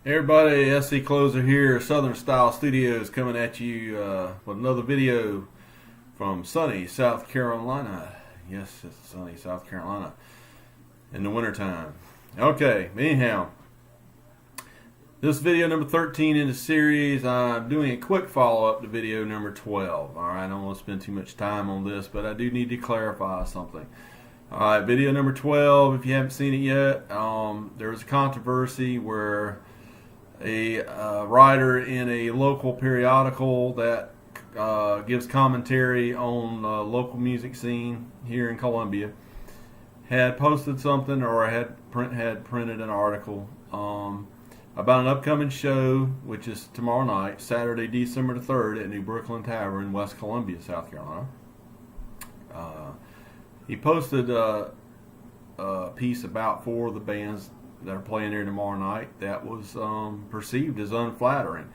Everybody, SC Closer here, Southern Style Studios, coming at you with another video from sunny South Carolina. Yes, it's sunny South Carolina in the wintertime. Okay, anyhow, this video number 13 in the series. I'm doing a quick follow-up to video number 12. Alright, I don't want to spend too much time on this, but I do need to clarify something. Alright, video number 12, if you haven't seen it yet, there was a controversy where a writer in a local periodical that gives commentary on the local music scene here in Columbia had posted something, or had printed an article about an upcoming show, which is tomorrow night, Saturday, December the 3rd, at New Brooklyn Tavern, West Columbia, South Carolina. He posted a piece about 4 of the bands that are playing there tomorrow night that was perceived as unflattering.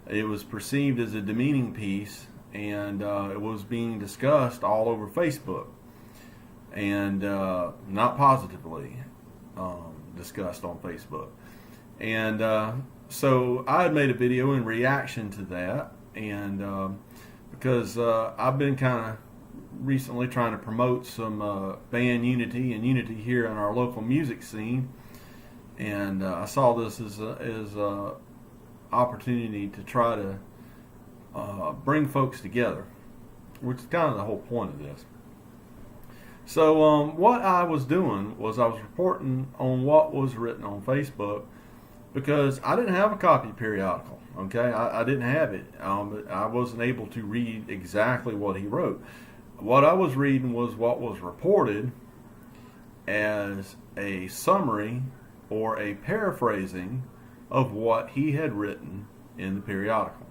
It was perceived as a demeaning piece, and it was being discussed all over Facebook, and not positively discussed on Facebook. And so I had made a video in reaction to that, and because I've been kind of recently trying to promote some band unity and unity here in our local music scene. And I saw this as a opportunity to try to bring folks together, which is kind of the whole point of this. So what I was doing was I was reporting on what was written on Facebook, because I didn't have a copy periodical. Okay, I didn't have it. I wasn't able to read exactly what he wrote. What I was reading was what was reported as a summary or a paraphrasing of what he had written in the periodical.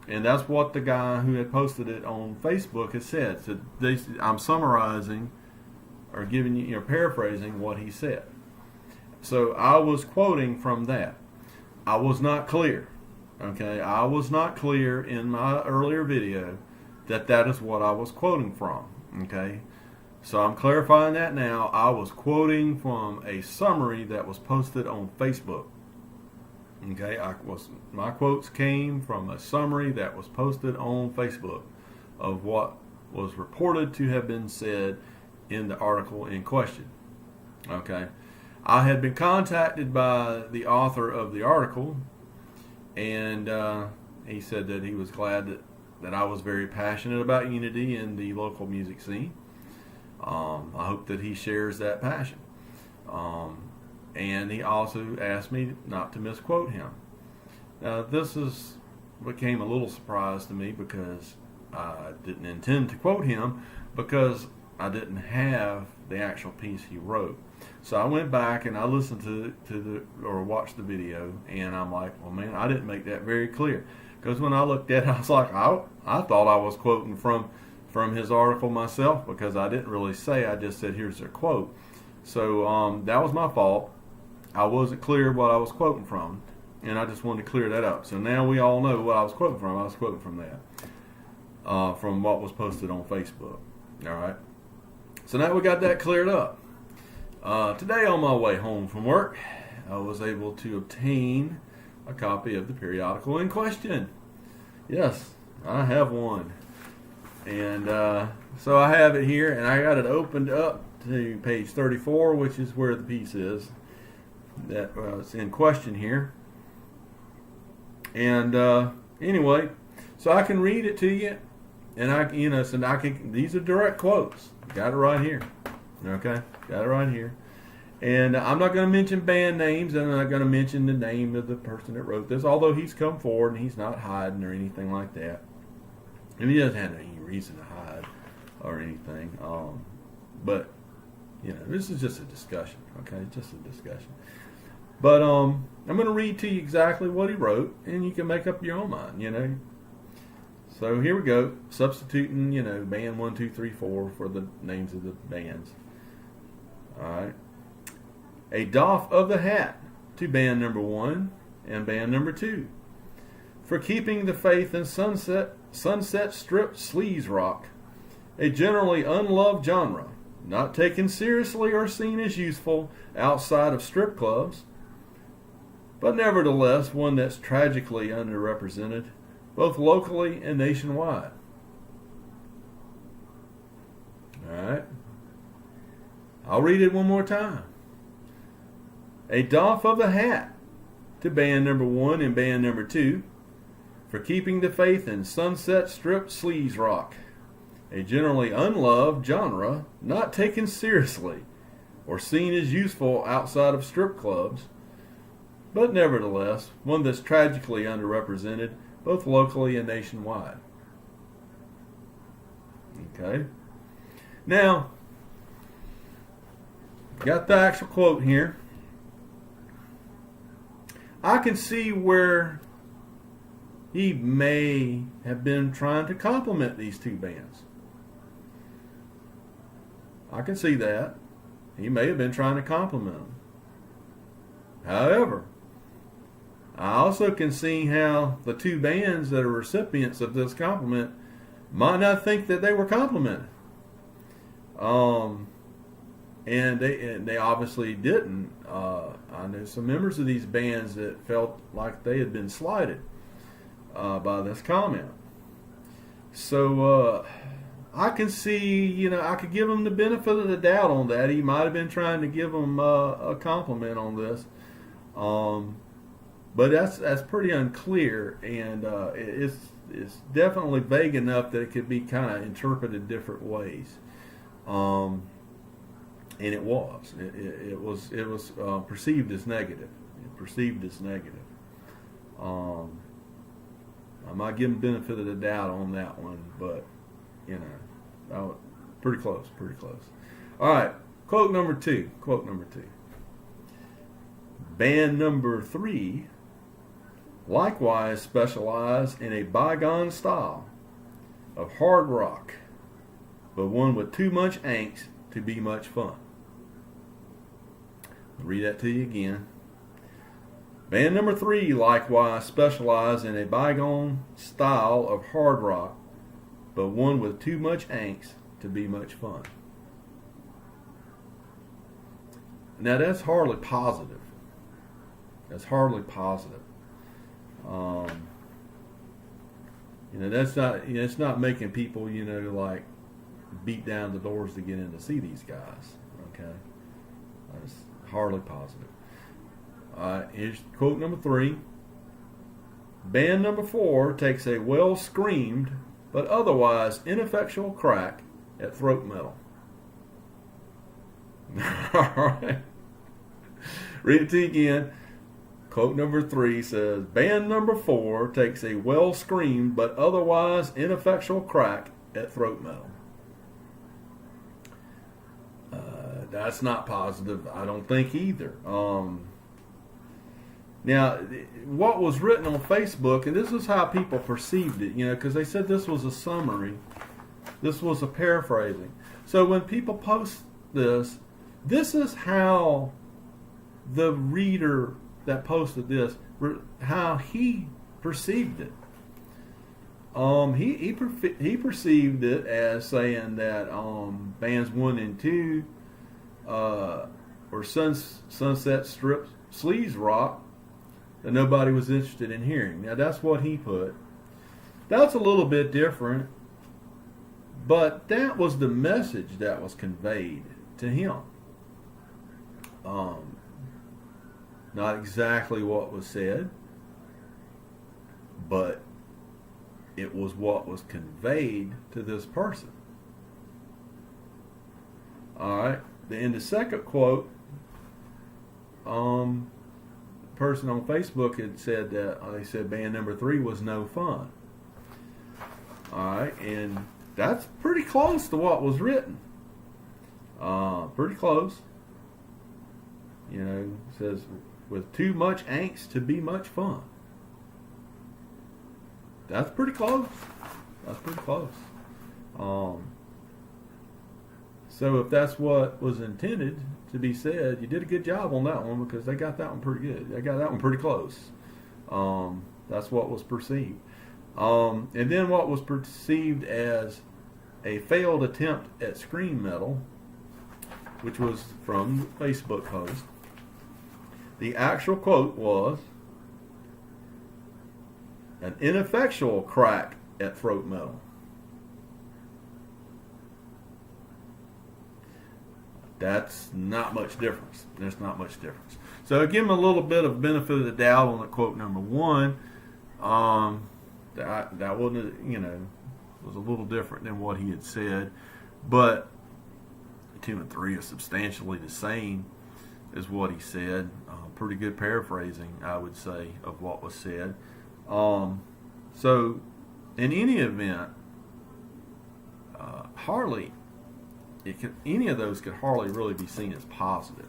And that's what the guy who had posted it on Facebook had said. So I'm summarizing or giving you, paraphrasing what he said. So I was quoting from that. I was not clear. Okay, I was not clear in my earlier video that that is what I was quoting from. Okay. So I'm clarifying that now. I was quoting from a summary that was posted on Facebook. Okay, my quotes came from a summary that was posted on Facebook of what was reported to have been said in the article in question. Okay, I had been contacted by the author of the article, and he said that he was glad that I was very passionate about unity in the local music scene. I hope that he shares that passion. And he also asked me not to misquote him. Now, this became a little surprise to me, because I didn't intend to quote him, because I didn't have the actual piece he wrote. So I went back and I listened or watched the video, and I'm like, well, man, I didn't make that very clear. Because when I looked at it, I was like, I thought I was quoting from his article myself, because I didn't really say. I just said, here's their quote. So that was my fault. I wasn't clear what I was quoting from, and I just wanted to clear that up. So now we all know what I was quoting from. I was quoting from that, from what was posted on Facebook. All right. So now we got that cleared up. Today on my way home from work, I was able to obtain a copy of the periodical in question. Yes, I have one. And so I have it here, and I got it opened up to page 34, which is where the piece is that it's in question here. And anyway, so I can read it to you, and so I can. These are direct quotes. Got it right here. Okay, got it right here. And I'm not going to mention band names, and I'm not going to mention the name of the person that wrote this, although he's come forward and he's not hiding or anything like that. And he doesn't have any reason to hide or anything. But, this is just a discussion, okay? Just a discussion. But I'm going to read to you exactly what he wrote, and you can make up your own mind, So here we go. Substituting, band 1, 2, 3, 4 for the names of the bands. All right. A doff of the hat to band number 1 and band number 2 for keeping the faith in Sunset Strip sleaze rock, a generally unloved genre, not taken seriously or seen as useful outside of strip clubs. but nevertheless one that's tragically underrepresented, both locally and nationwide. Alright. I'll read it one more time. A doff of the hat to band number 1 and band number 2 for keeping the faith in Sunset Strip sleaze rock, a generally unloved genre not taken seriously or seen as useful outside of strip clubs, but nevertheless one that's tragically underrepresented both locally and nationwide. Okay. Now, got the actual quote here. I can see where he may have been trying to compliment these two bands. I can see that. He may have been trying to compliment them. However, I also can see how the two bands that are recipients of this compliment might not think that they were complimented. And they obviously didn't. I know some members of these bands that felt like they had been slighted by this comment. So I can see, I could give him the benefit of the doubt on that. He might have been trying to give them a compliment on this, but that's pretty unclear, and it's definitely vague enough that it could be kind of interpreted different ways. And it was. It was perceived as negative. I might give him benefit of the doubt on that one, but pretty close. All right, quote number two. Band number 3 likewise specialized in a bygone style of hard rock, but one with too much angst to be much fun. I'll read that to you again. Band number 3 likewise specialized in a bygone style of hard rock, but one with too much angst to be much fun. Now that's hardly positive. That's not. It's not making people, like beat down the doors to get in to see these guys. Okay, that's hardly positive. Here's quote number 3. Band number 4 takes a well-screamed but otherwise ineffectual crack at throat metal. All right. Read it to you again. Quote number 3 says, Band number 4 takes a well-screamed but otherwise ineffectual crack at throat metal. That's not positive, I don't think either. Now, what was written on Facebook, and this is how people perceived it, because they said this was a summary, this was a paraphrasing. So when people post this is how the reader that posted this, how he perceived it. He perceived it as saying that bands 1 and 2 or Sunset Strip sleaze rock that nobody was interested in hearing. Now that's what he put. That's a little bit different, but that was the message that was conveyed to him. Not exactly what was said, but it was what was conveyed to this person. All right. In the second quote, the person on Facebook had said that they said band number 3 was no fun. All right, and that's pretty close to what was written. Pretty close. It says with too much angst to be much fun. That's pretty close. So if that's what was intended to be said, you did a good job on that one, because they got that one pretty good. They got that one pretty close. That's what was perceived. And then what was perceived as a failed attempt at scream metal, which was from the Facebook post. The actual quote was, "An ineffectual crack at throat metal." That's not much difference. There's not much difference. So I give him a little bit of benefit of the doubt on the quote number one. That wasn't, was a little different than what he had said, but 2 and 3 are substantially the same as what he said. Pretty good paraphrasing, I would say, of what was said. So, in any event, any of those could hardly really be seen as positive.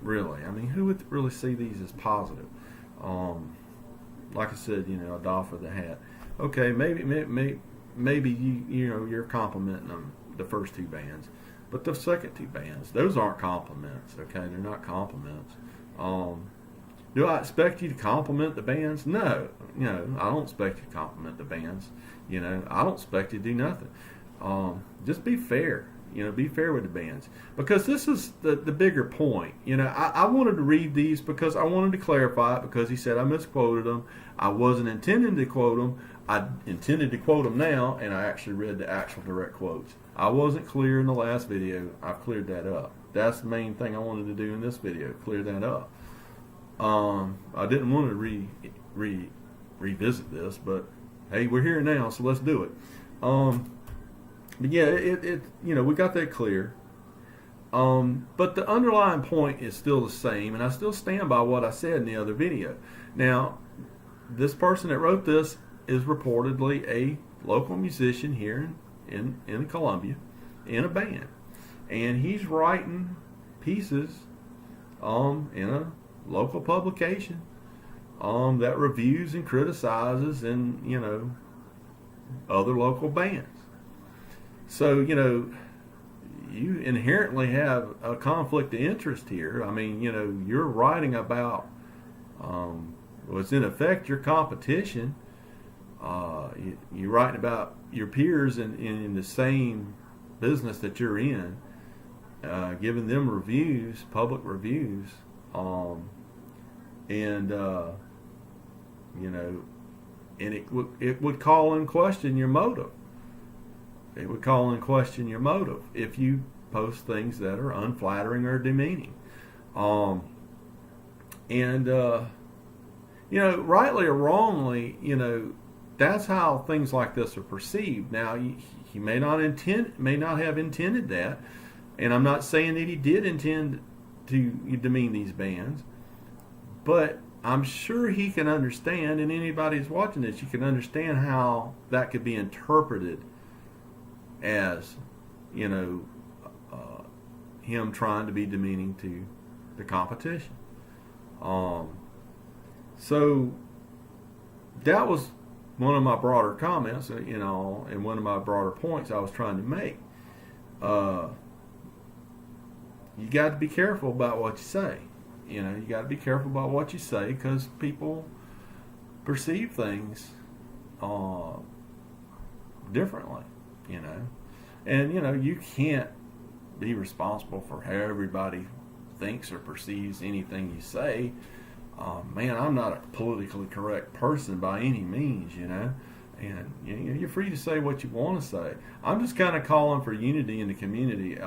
Really. I mean, who would really see these as positive? Like I said, a doff of the hat. Okay, maybe you're complimenting them, the first 2 bands, but the second 2 bands, those aren't compliments. Okay, they're not compliments. Do I expect you to compliment the bands? No, I don't expect you to compliment the bands. I don't expect you to do nothing. Just be fair. Be fair with the bands, because this is the bigger point. I wanted to read these because I wanted to clarify it, because he said I misquoted them. I wasn't intending to quote them. I intended to quote them now, and I actually read the actual direct quotes. I wasn't clear in the last video. I've cleared that up. That's the main thing I wanted to do in this video, clear that up. I didn't want to revisit this, but hey, we're here now, so let's do it. But yeah, we got that clear. But the underlying point is still the same, and I still stand by what I said in the other video. Now, this person that wrote this is reportedly a local musician here in Columbia, in a band, and he's writing pieces in a local publication that reviews and criticizes and other local bands. So, you inherently have a conflict of interest here. I mean, you're writing about what's in effect your competition. You're writing about your peers in the same business that you're in, giving them reviews, public reviews, and it would call in question your motive. It would call in question your motive if you post things that are unflattering or demeaning. Rightly or wrongly, that's how things like this are perceived. Now, he may not have intended that, and I'm not saying that he did intend to demean these bands, but I'm sure he can understand, and anybody who's watching this, you can understand how that could be interpreted as, him trying to be demeaning to the competition. So that was one of my broader comments, and one of my broader points I was trying to make. You got to be careful about what you say. You got to be careful about what you say, because people perceive things differently. And you can't be responsible for how everybody thinks or perceives anything you say. Man, I'm not a politically correct person by any means, and you're free to say what you want to say. I'm just kind of calling for unity in the community.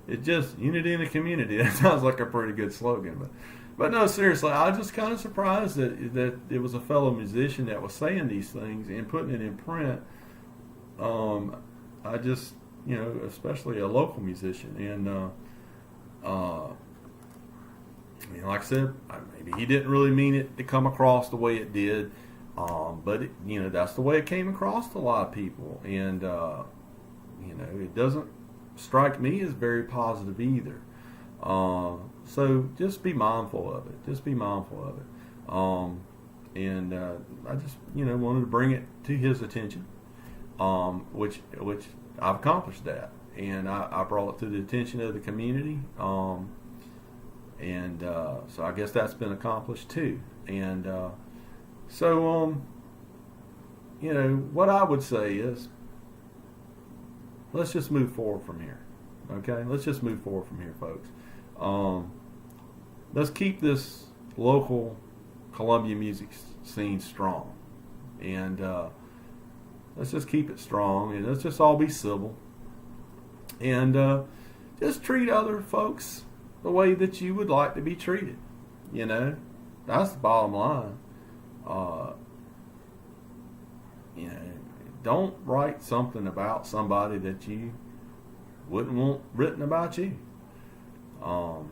It's just unity in the community. That sounds like a pretty good slogan, but no, seriously, I was just kind of surprised that it was a fellow musician that was saying these things and putting it in print. I just, especially a local musician, and like I said, maybe he didn't really mean it to come across the way it did, but that's the way it came across to a lot of people, and it doesn't strike me as very positive either. So just be mindful of it. Just be mindful of it. And I just wanted to bring it to his attention, which I've accomplished that, and I brought it to the attention of the community. And so I guess that's been accomplished too. And what I would say is, let's just move forward from here. Okay, let's just move forward from here, folks. Let's keep this local Columbia music scene strong, and let's just keep it strong, and let's just all be civil, and just treat other folks the way that you would like to be treated. That's the bottom line. Don't write something about somebody that you wouldn't want written about you. And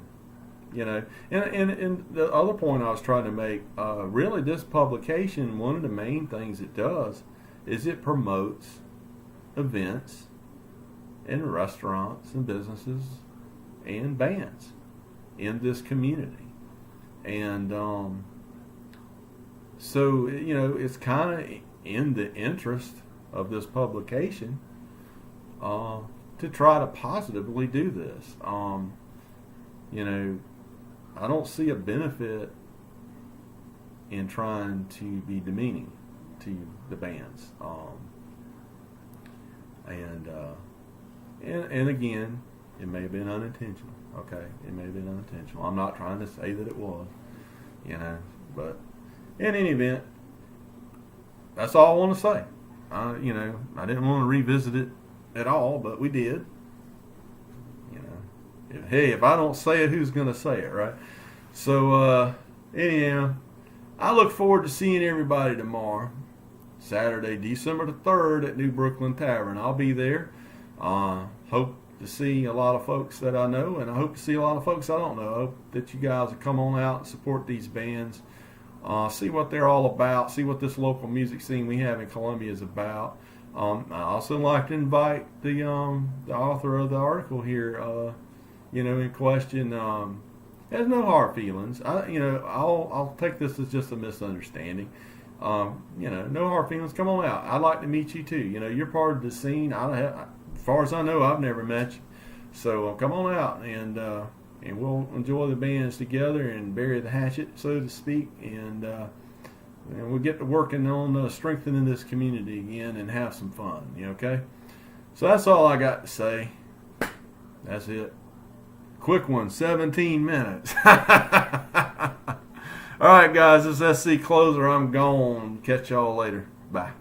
the other point I was trying to make, really this publication, one of the main things it does is it promotes events and restaurants and businesses and bands in this community. And so, it's kind of in the interest of this publication to try to positively do this. I don't see a benefit in trying to be demeaning to the bands. And again, it may have been unintentional. Okay, it may have been unintentional. I'm not trying to say that it was, but in any event, that's all I want to say. I didn't want to revisit it at all, but we did. Hey, if I don't say it, who's going to say it, right? So, anyhow, I look forward to seeing everybody tomorrow, Saturday, December the 3rd at New Brooklyn Tavern. I'll be there. Hope to see a lot of folks that I know, and I hope to see a lot of folks I don't know. I hope that you guys will come on out and support these bands, see what they're all about, see what this local music scene we have in Columbia is about. I also like to invite the author of the article here, in question, has no hard feelings. I'll take this as just a misunderstanding. No hard feelings. Come on out. I'd like to meet you too. You're part of the scene. As far as I know, I've never met you. So come on out and we'll enjoy the bands together and bury the hatchet, so to speak, and we'll get to working on strengthening this community again and have some fun. Okay? So that's all I got to say. That's it. Quick one, 17 minutes. All right, guys, this is SC Closer. I'm gone. Catch y'all later. Bye.